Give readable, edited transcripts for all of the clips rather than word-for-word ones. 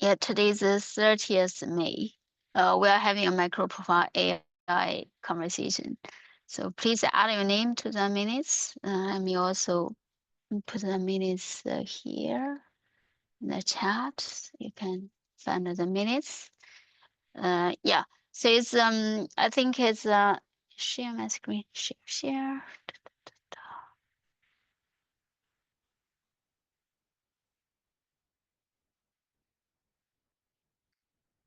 Yeah, today's the 30th May. We are having a MicroProfile AI conversation. So please add your name to the minutes. Let me also put the minutes here in the chat. You can find the minutes. Yeah, so it's I think it's share my screen, share.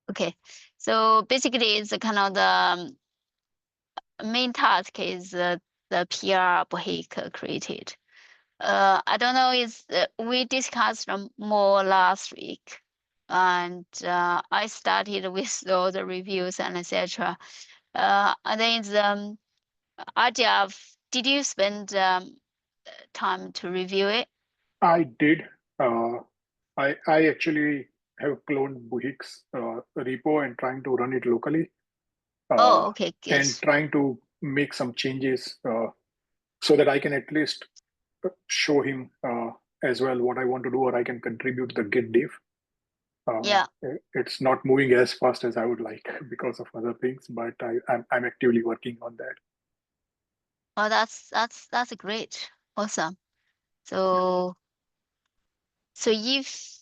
Okay, so basically it's kind of the main task is the PR Bohic created. I don't know, is we discussed more last week, and I started with all the reviews and etc. And then it's Ajay, did you spend time to review it? I did. I actually have cloned Buhik's repo and trying to run it locally. Oh, okay, good. And trying to make some changes so that I can at least show him as well what I want to do, or I can contribute the Git diff. Yeah, It's not moving as fast as I would like because of other things, but I'm actively working on that. oh, that's great, awesome. So if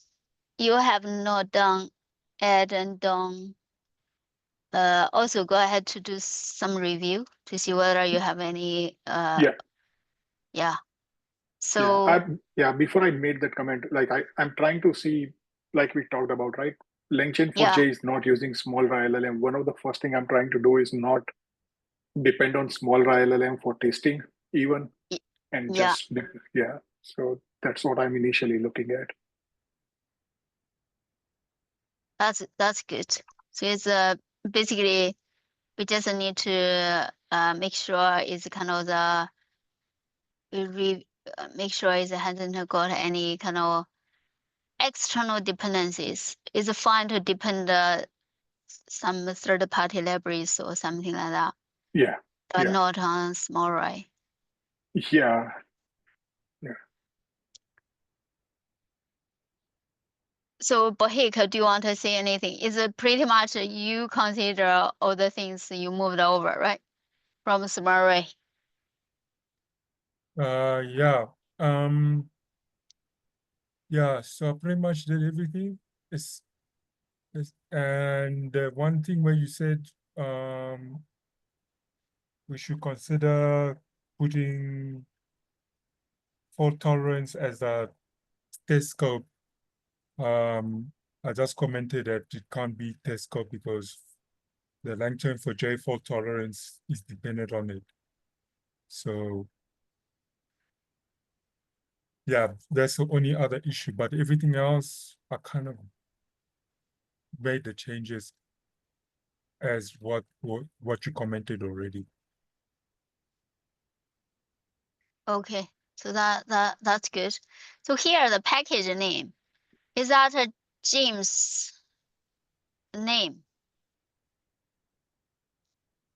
you have not done add and done, also go ahead to do some review to see whether you have any. Yeah. So Before I made that comment, like I'm trying to see, like we talked about, right? LangChain 4j is not using small LLM. One of the first thing I'm trying to do is not depend on small LLM for testing even, and just so that's what I'm initially looking at. That's good. So it's basically we just need to make sure it's kind of the make sure it hasn't got any kind of external dependencies. It's fine to depend some third-party libraries or something like that. But not on small array. Yeah. So, Bohic, do you want to say anything? Is it pretty much you consider all the things you moved over, right? From small array? Yeah. Yeah, so I pretty much did everything. And one thing where you said we should consider putting fault tolerance as a test scope. I just commented that it can't be test scope because the LangChain 4j fault tolerance is dependent on it. So yeah, that's the only other issue, but everything else I kind of made the changes as what you commented already. Okay, so that's good. So here the package name, is that a James name?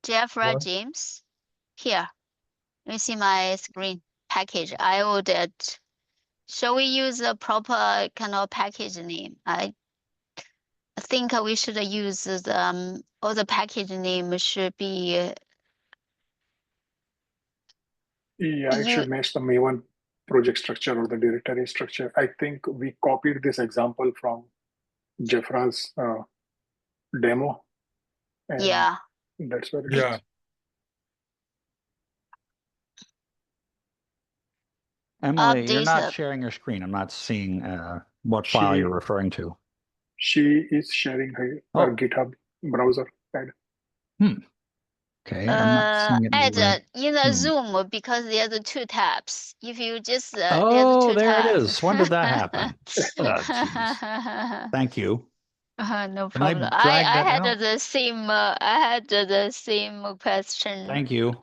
Jeffrey James? Here, let me see my screen. Package, I ordered. Shall we use a proper kind of package name? I think we should use the or the package name should be. It should match the Maven project structure or the directory structure. I think we copied this example from Jeffra's demo. And that's where it is. Emily, you're not sharing your screen. I'm not seeing what file you're referring to. She is sharing her GitHub browser. Okay, I'm not seeing it Add in the Zoom because there's 2 tabs. If you just there it is. When did that happen? Thank you. No problem. I had the same question. Thank you.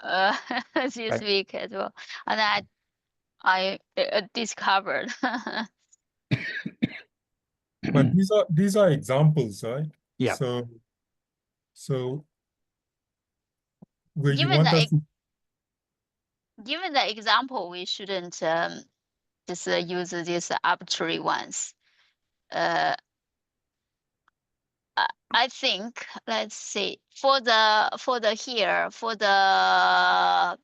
This week as well, and I discovered. But these are examples, right? Yeah. So where you want us to... Given the example, we shouldn't just use these arbitrary ones. I think, let's see, for the here, for the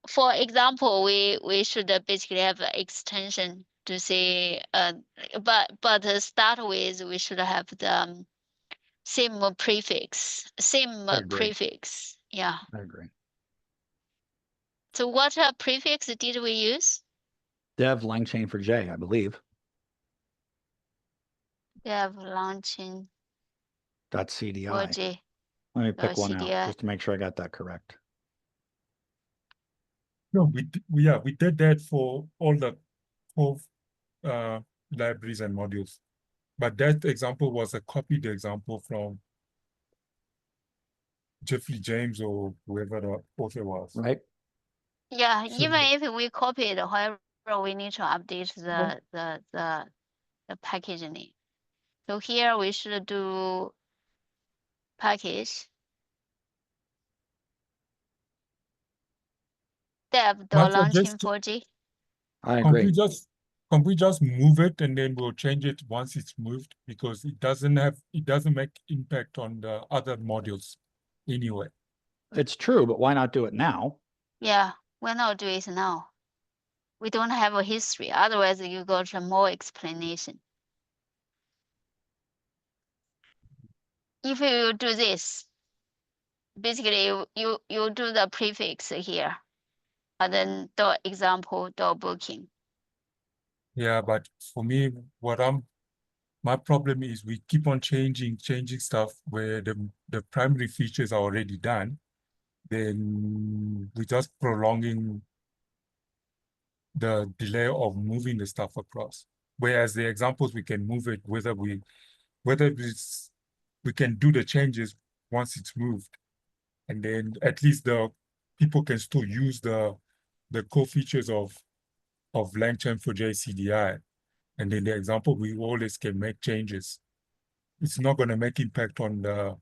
for example, we should basically have an extension to say, but to start with, we should have the same prefix, I agree. Yeah. I agree. So what prefix did we use? Dev langchain for J, I believe. Dev langchain .cdi. for J. Let me pick one CDI. out just to make sure I got that correct. No, we did that for all the core libraries and modules. But that example was a copied example from Jeffrey James or whoever the author was. Right. Yeah, So even if we copy it, however, we need to update the package name. So here we should do package dev But launching 4G. I can't agree. we just move it and then we'll change it once it's moved, because it doesn't make impact on the other modules anyway. It's true, but why not do it now? Yeah, why not do it now? We don't have a history. Otherwise, you got more explanation. If you do this, basically you do the prefix here, and then dot example dot booking. Yeah, but for me, my problem is we keep on changing stuff where the primary features are already done. Then we're just prolonging the delay of moving the stuff across. Whereas the examples, we can move it whether we can do the changes once it's moved, and then at least the people can still use the core features of LangChain for JCDI, and then the example we always can make changes. It's not going to make impact on the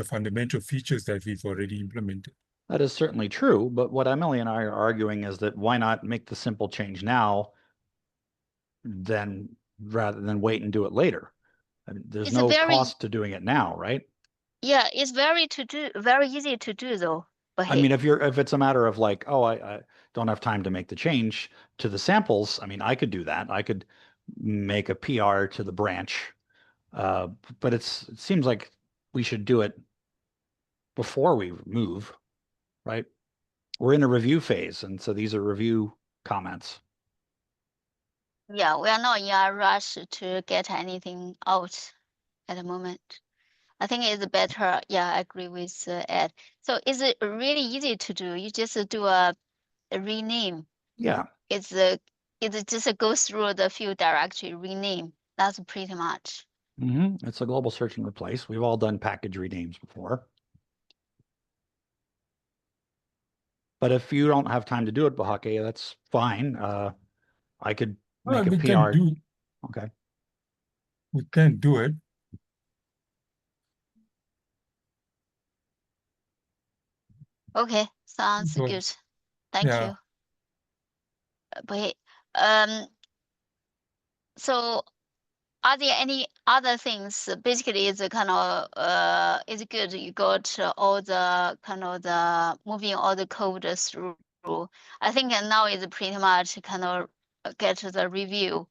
fundamental features that we've already implemented. That is certainly true, but what Emily and I are arguing is that why not make the simple change now, rather than wait and do it later? I mean, there's no cost to doing it now, right? Yeah, it's very easy to do though. But I mean, if it's a matter of like, oh, I don't have time to make the change to the samples, I mean, I could do that. I could make a PR to the branch, but it seems like we should do it before we move, right? We're in a review phase, and so these are review comments. Yeah, we are not in a rush to get anything out at the moment. I think it's better. Yeah, I agree with Ed. So is it really easy to do? You just do a rename. Yeah. It's just go through the field directory, rename. That's pretty much. It's a global search and replace. We've all done package renames before. But if you don't have time to do it, Bahake, that's fine. I could make a PR. Okay. We can do it. Okay, sounds good. Thank you. But so are there any other things? Basically, it's a kind of it's good. You got all the kind of the moving all the code through. I think now is pretty much kind of get the review.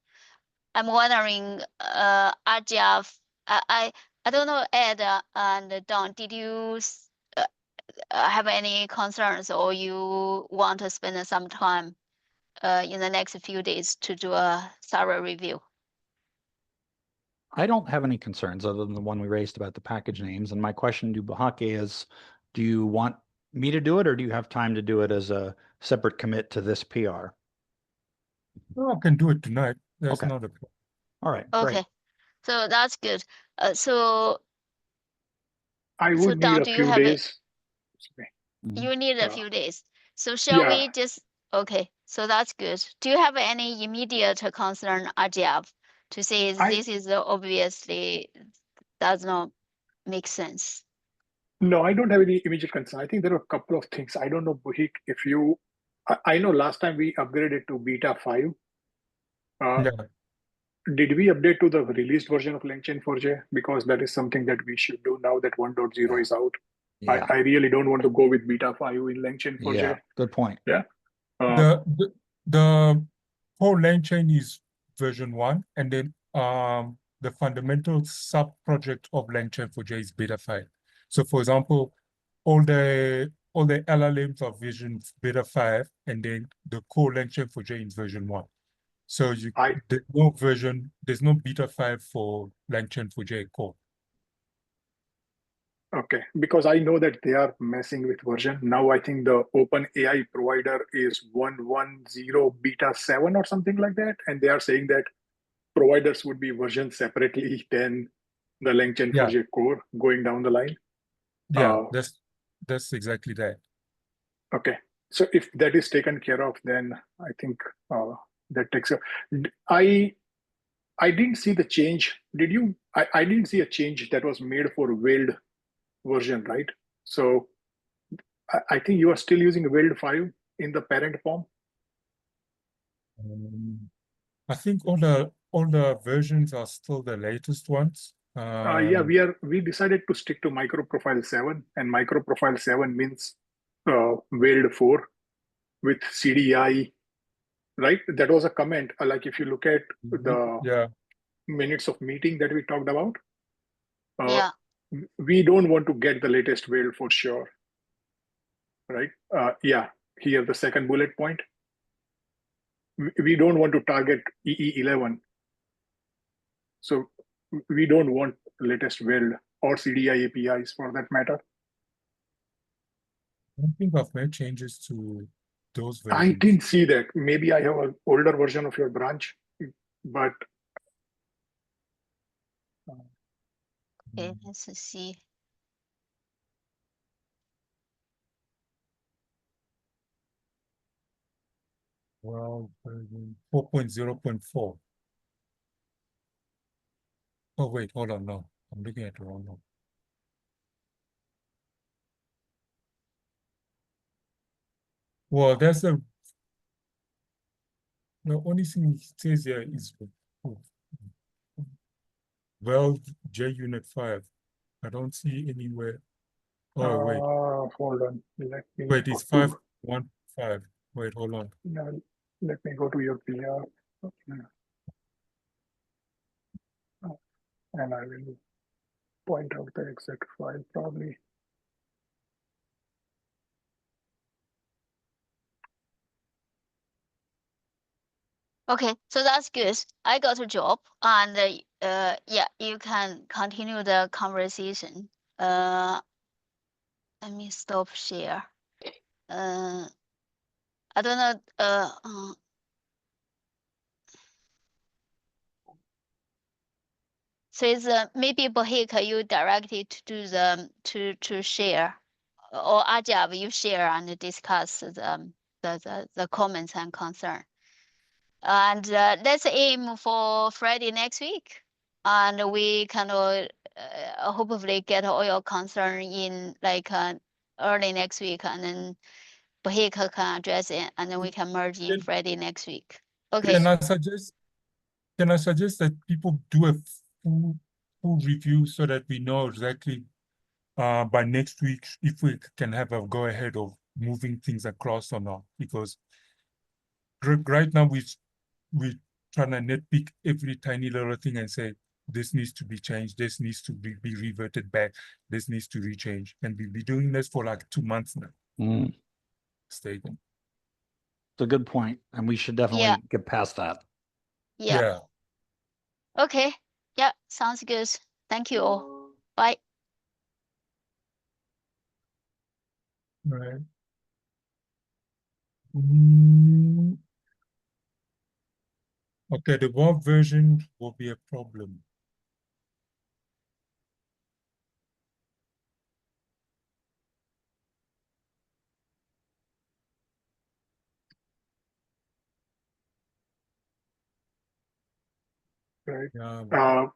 I'm wondering, Ajaf, I don't know, Ed and Don, did you have any concerns, or you want to spend some time in the next few days to do a thorough review? I don't have any concerns other than the one we raised about the package names. And my question to Bahake is, do you want me to do it, or do you have time to do it as a separate commit to this PR? Well, I can do it tonight. That's okay. not a problem. All right. Okay. Great. So that's good. So I would need a few days. You need a few days. So shall we just, okay, so that's good. Do you have any immediate concern, Ajab, to say this is obviously does not make sense? No, I don't have any immediate concern. I think there are a couple of things. I don't know, Buhik, if you, I know last time we upgraded to beta 5. Yeah, Did we update to the released version of LangChain 4J? Because that is something that we should do now that 1.0 is out. Yeah. I really don't want to go with beta 5 in LangChain 4J. Yeah. Good point. Yeah. the whole LangChain is version 1, and then the fundamental sub project of LangChain 4J is beta 5. So for example, all the LLMs are version beta 5, and then the core LangChain 4J is version 1. So there's no beta 5 for LangChain 4J core. Okay, because I know that they are messing with version. Now I think the open AI provider is 1.10 beta 7 or something like that. And they are saying that providers would be versioned separately than the LangChain Yeah. 4J core going down the line. Yeah, that's exactly that. Okay, so if that is taken care of, then I think that takes a. I didn't see the change. Did you? I didn't see a change that was made for Whaled version, right? So I think you are still using Whaled 5 in the parent form. I think all the versions are still the latest ones. Yeah, we decided to stick to MicroProfile 7, and MicroProfile 7 means Whaled 4 with CDI, right? That was a comment. Like if you look at the minutes of meeting that we talked about, Yeah. we don't want to get the latest Whaled for sure, right? Yeah, here the second bullet point. We don't want to target EE11. So we don't want latest Weld or CDI APIs for that matter. I don't think I've made changes to those versions. I didn't see that. Maybe I have an older version of your branch, but Okay, let's see. Well, 4.0.4. Oh, wait, hold on. No, I'm looking at the wrong one. Well, the only thing it says here is well, JUnit 5. I don't see anywhere. Oh, wait. hold on. Let me Wait, it's 5.1.5. Wait, hold on. Yeah, let me go to your PR. Okay. And I will point out the exact file probably. Okay, so that's good. I got a job, and yeah, you can continue the conversation. Let me stop share. I don't know. So it's maybe Bahik, you directed to do to share, or Ajab, you share and discuss the comments and concern. And let's aim for Friday next week, and we kind of hopefully get all your concern in like early next week, and then Bahik can address it, and then we can merge in Friday next week. Okay. Can I suggest that people do a full review so that we know exactly by next week if we can have a go ahead of moving things across or not? Because right now we're trying to nitpick every tiny little thing and say this needs to be changed, this needs to be reverted back, this needs to rechange, and we've been doing this for like 2 months now. Statement. It's a good point, and we should definitely get past that. Yeah. Okay. Yeah, sounds good. Thank you all. Bye. Right. Okay, the web version will be a problem. Right. Yeah,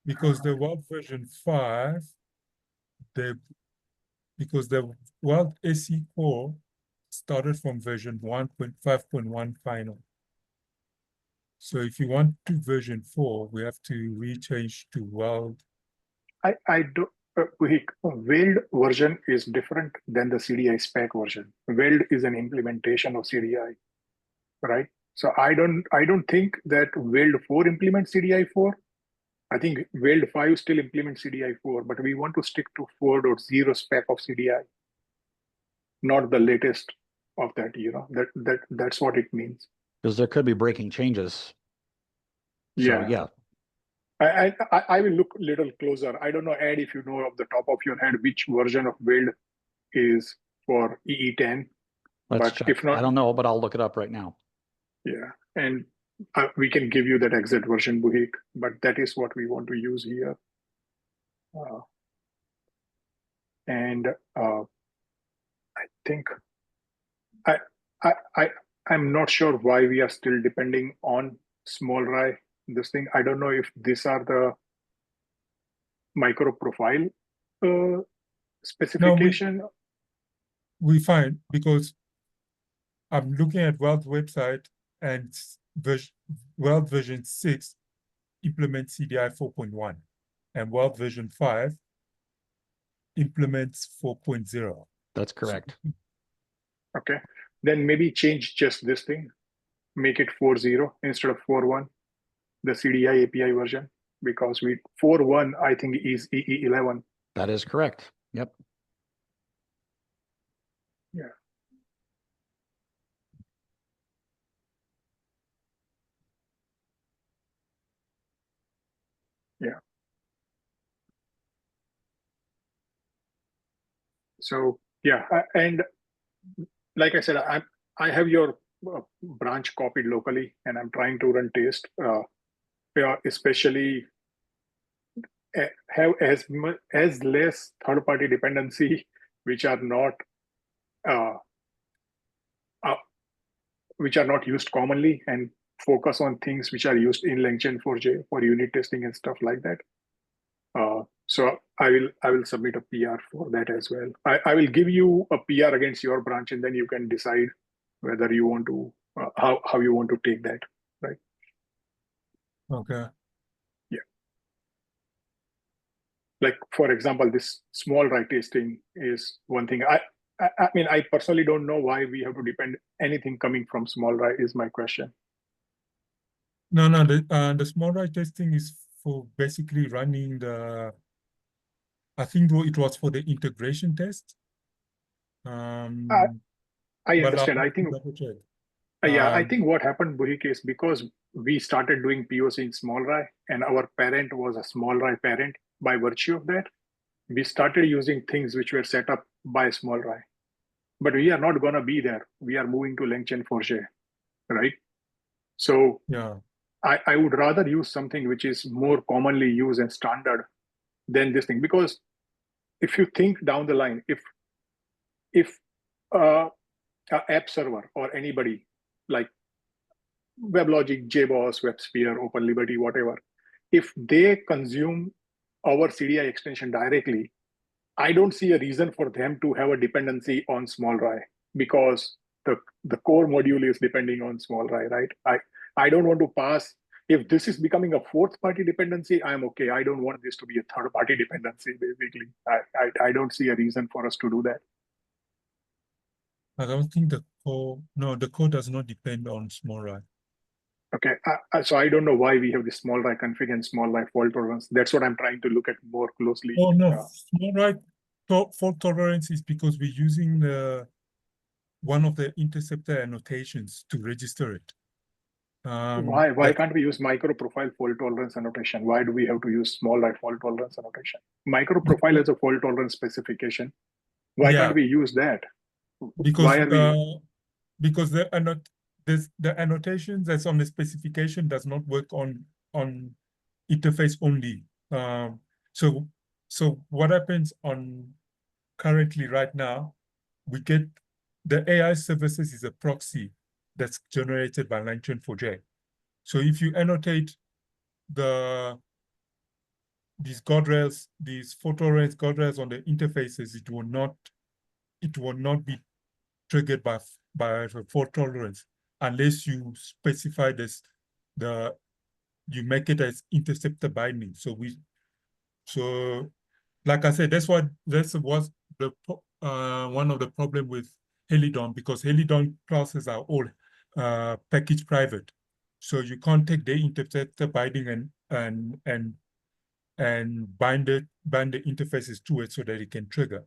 because the web version 5 because the World AC core started from version 1.5.1 final. So if you want to version 4, we have to rechange to World. I do. Weld version is different than the CDI spec version. Weld is an implementation of CDI, right? So I don't think that Weld 4 implements CDI 4. I think Weld 5 still implements CDI 4, but we want to stick to 4.0 spec of CDI, not the latest of that. That's what it means. Because there could be breaking changes. Yeah. So, yeah. I will look a little closer. I don't know, Ed, if you know off the top of your head which version of Weld is for EE10. Let's But check. if not, I don't know, but I'll look it up right now. Yeah, and we can give you that exact version, Buhik, but that is what we want to use here. I think I'm not sure why we are still depending on small RAI. This thing, I don't know if these are the MicroProfile specification. No, we find, because I'm looking at Weld website, and Weld version 6 implements CDI 4.1, and Weld version 5 implements 4.0. That's correct. Okay, then maybe change just this thing, make it 4.0 instead of 4.1, the CDI API version, because 4.1 I think is EE11. That is correct. Yep. Yeah. Yeah. So yeah, and like I said, I have your branch copied locally, and I'm trying to run test, especially have as less third-party dependency, which are not used commonly, and focus on things which are used in LangChain 4j for unit testing and stuff like that. So I will submit a PR for that as well. I will give you a PR against your branch, and then you can decide whether you want to how you want to take that, right? Okay. Yeah. Like for example, this small RAI testing is one thing. I mean, I personally don't know why we have to depend anything coming from small RAI is my question. No, the small RAI testing is for basically running the. I think it was for the integration test. I understand. I think. Yeah, I think what happened, Buhik, is because we started doing POC in small RAI, and our parent was a small RAI parent. By virtue of that, we started using things which were set up by small RAI. But we are not going to be there. We are moving to LangChain 4j, right? So yeah, I would rather use something which is more commonly used and standard than this thing. Because if you think down the line, if an app server or anybody like WebLogic, JBoss, WebSphere, OpenLiberty, whatever, if they consume our CDI extension directly, I don't see a reason for them to have a dependency on small RAI, because the core module is depending on small RAI, right? I don't want to pass. If this is becoming a fourth party dependency, I'm okay. I don't want this to be a third party dependency, basically. I don't see a reason for us to do that. I don't think the core does not depend on small RAI. Okay, so I don't know why we have this small RAI config and small RAI fault tolerance. That's what I'm trying to look at more closely. Oh no, small RAI fault tolerance is because we're using one of the interceptor annotations to register it. Why can't we use MicroProfile fault tolerance annotation? Why do we have to use small RAI fault tolerance annotation? MicroProfile has a fault tolerance specification. Why can't we use that? Because why are we? Because the annotation that's on the specification does not work on interface only. So what happens on currently right now, we get the AI services is a proxy that's generated by LangChain 4j. So if you annotate the these guardrails, these fault tolerance guardrails on the interfaces, it will not be triggered by the fault tolerance unless you specify this, you make it as interceptor binding. So like I said, that was the one of the problem with Helidon, because Helidon classes are all package private. So you can't take the interceptor binding and bind the interfaces to it so that it can trigger.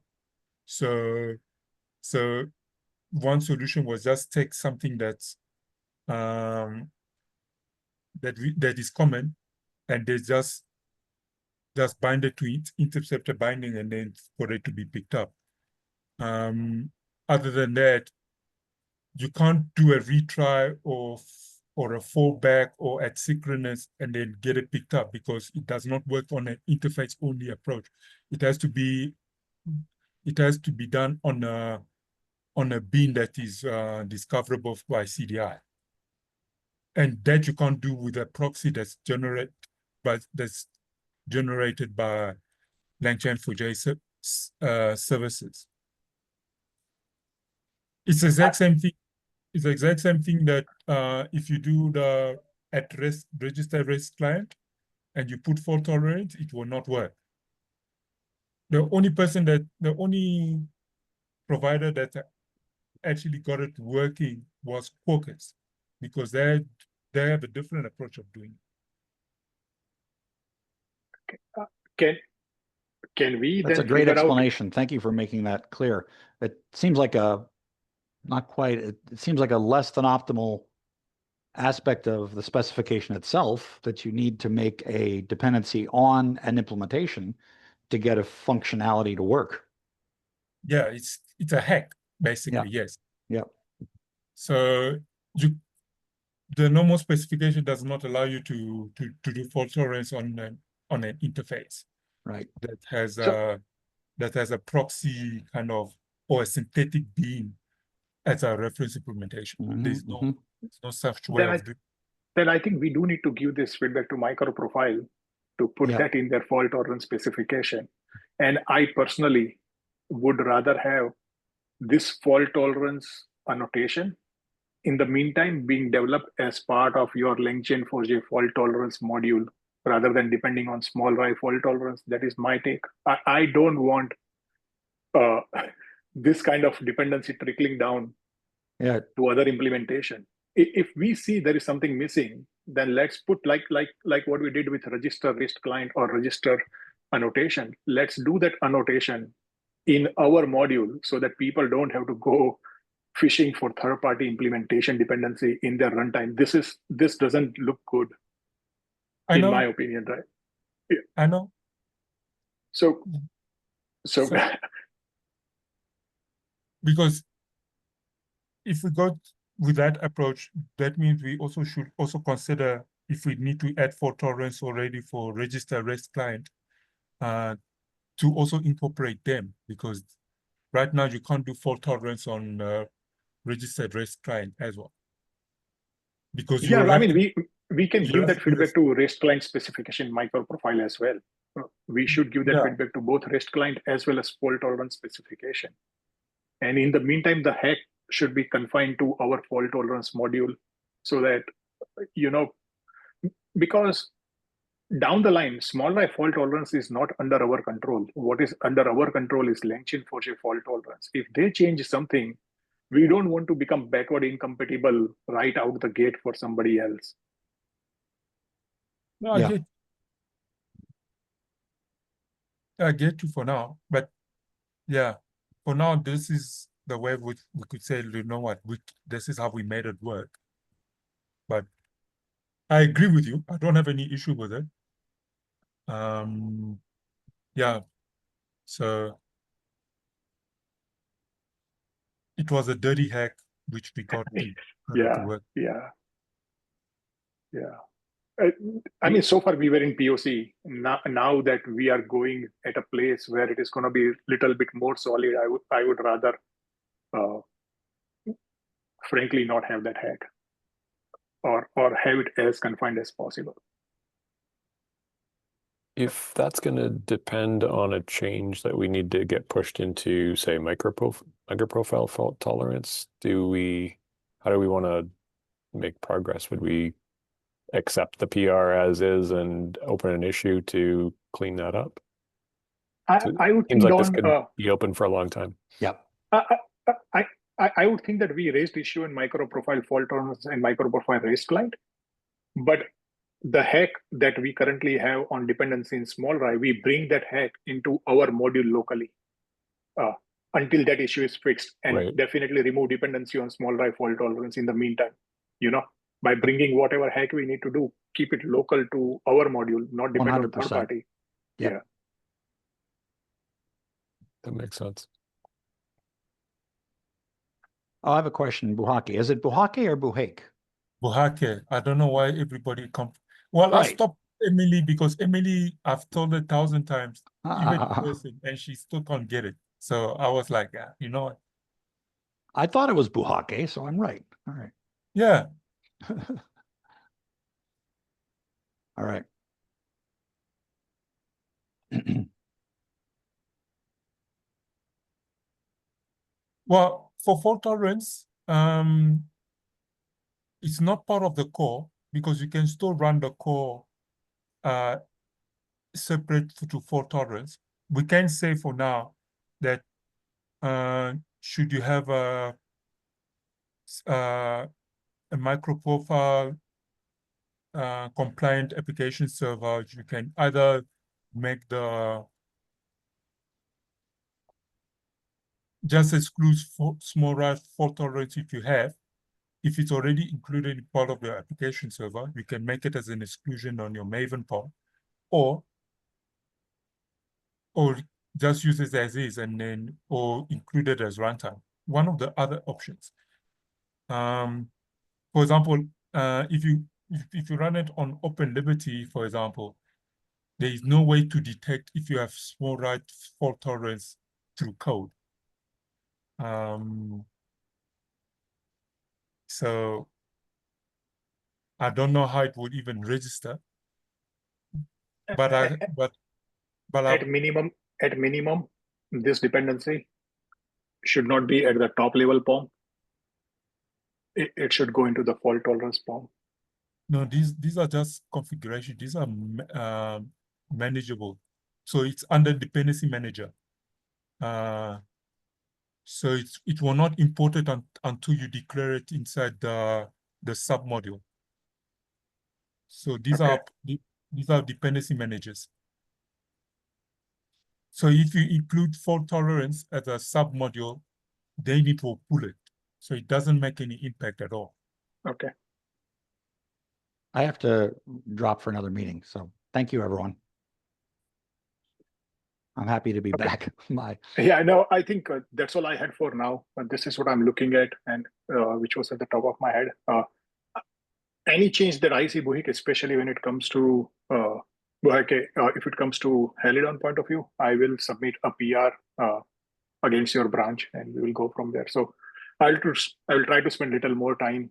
So one solution was just take something that's that is common, and they just bind it to it, interceptor binding, and then for it to be picked up. Other than that, you can't do a retry or a fallback or at synchronous and then get it picked up, because it does not work on an interface only approach. It has to be done on a bean that is discoverable by CDI. And that you can't do with a proxy that's generated by Langchain4j services. It's the exact same thing. It's the exact same thing that if you do the at-rest register rest client and you put fault tolerance, it will not work. The only provider that actually got it working was Quarkus, because they have a different approach of doing it. Can we That's then a great figure explanation. Thank you for making that clear. It seems like not quite, it seems like a less than optimal aspect of the specification itself, that you need to make a dependency on an implementation to get a functionality to work. Yeah, it's a hack, basically. Yeah. Yes. Yeah. So the normal specification does not allow you to do fault tolerance on an interface. Right. That has a proxy kind of, or a synthetic bean as a reference implementation. There's no such way of doing. Then I think we do need to give this feedback to MicroProfile to put that in their fault tolerance specification. And I personally would rather have this fault tolerance annotation in the meantime being developed as part of your Langchain4j fault tolerance module, rather than depending on small y fault tolerance. That is my take. I don't want this kind of dependency trickling down to other implementation. If we see there is something missing, then let's put like what we did with register REST client or register annotation. Let's do that annotation in our module so that people don't have to go fishing for third-party implementation dependency in their runtime. This doesn't look good, in my opinion, right? Yeah. I know. So because if we go with that approach, that means we also should consider if we need to add fault tolerance already for register REST client, to also incorporate them, because right now you can't do fault tolerance on registered REST client as well. Because we can give that feedback to REST client specification MicroProfile as well. We should give that feedback to both REST client as well as fault tolerance specification. And in the meantime, the hack should be confined to our fault tolerance module, so that, because down the line, small y fault tolerance is not under our control. What is under our control is Langchain4j fault tolerance. If they change something, we don't want to become backward incompatible right out the gate for somebody else. No, I get you for now, but yeah, for now, this is the way we could say, you know what, this is how we made it work. But I agree with you. I don't have any issue with it. Yeah, so it was a dirty hack which we got to work. Yeah. I mean, so far we were in POC. Now that we are going at a place where it is going to be a little bit more solid, I would rather, frankly, not have that hack, or have it as confined as possible. if that's going to depend on a change that we need to get pushed into, say, MicroProfile fault tolerance, how do we want to make progress? Would we accept the PR as is and open an issue to clean that up? I would Seems think like this on could be open for a long time. Yep. I would think that we raised issue in MicroProfile fault tolerance and MicroProfile raised client, but the hack that we currently have on dependency in small RAI, we bring that hack into our module locally until that issue is fixed, and definitely remove dependency on small RAI fault tolerance in the meantime. By bringing whatever hack we need to do, keep it local to our module, not depend 100%. on third party. Yep. Yeah. That makes sense. Oh, I have a question, Buhake. Is it Buhake or Buhake? Buhake. I don't know why everybody Well, Right. I stopped Emily because Emily, I've told her 1,000 times, even in person, and she still can't get it. So I was like, you know what? I thought it was Buhake, so I'm right. All right. Yeah. All right. Well, for fault tolerance, it's not part of the core because you can still run the core separate to fault tolerance. We can say for now that should you have a MicroProfile compliant application server, you can either make the just exclude small RAI fault tolerance if you have. If it's already included in part of the application server, you can make it as an exclusion on your Maven POM, or just use it as is and then or include it as runtime. One of the other options. For example, if you run it on Open Liberty, for example, there is no way to detect if you have small RAI fault tolerance through code. So I don't know how it would even register. But at minimum, this dependency should not be at the top level POM. It should go into the fault tolerance POM. No, these are just configuration. These are manageable. So it's under dependency manager. So it will not import it until you declare it inside the submodule. So these are dependency managers. So if you include fault tolerance as a submodule, then it will pull it. So it doesn't make any impact at all. Okay. I have to drop for another meeting. So thank you, everyone. I'm happy to be back. Yeah, no, I think that's all I had for now. This is what I'm looking at, and which was at the top of my head. Any change that I see, Buhik, especially when it comes to Buhake, if it comes to Helidon point of view, I will submit a PR against your branch, and we will go from there. So I will try to spend a little more time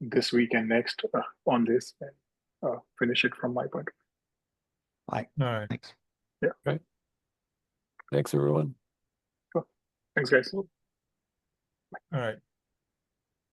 this week and next on this and finish it from my point. Bye. All right. Thanks. Yeah. Okay. Thanks, everyone. Cool. Thanks, guys. All right.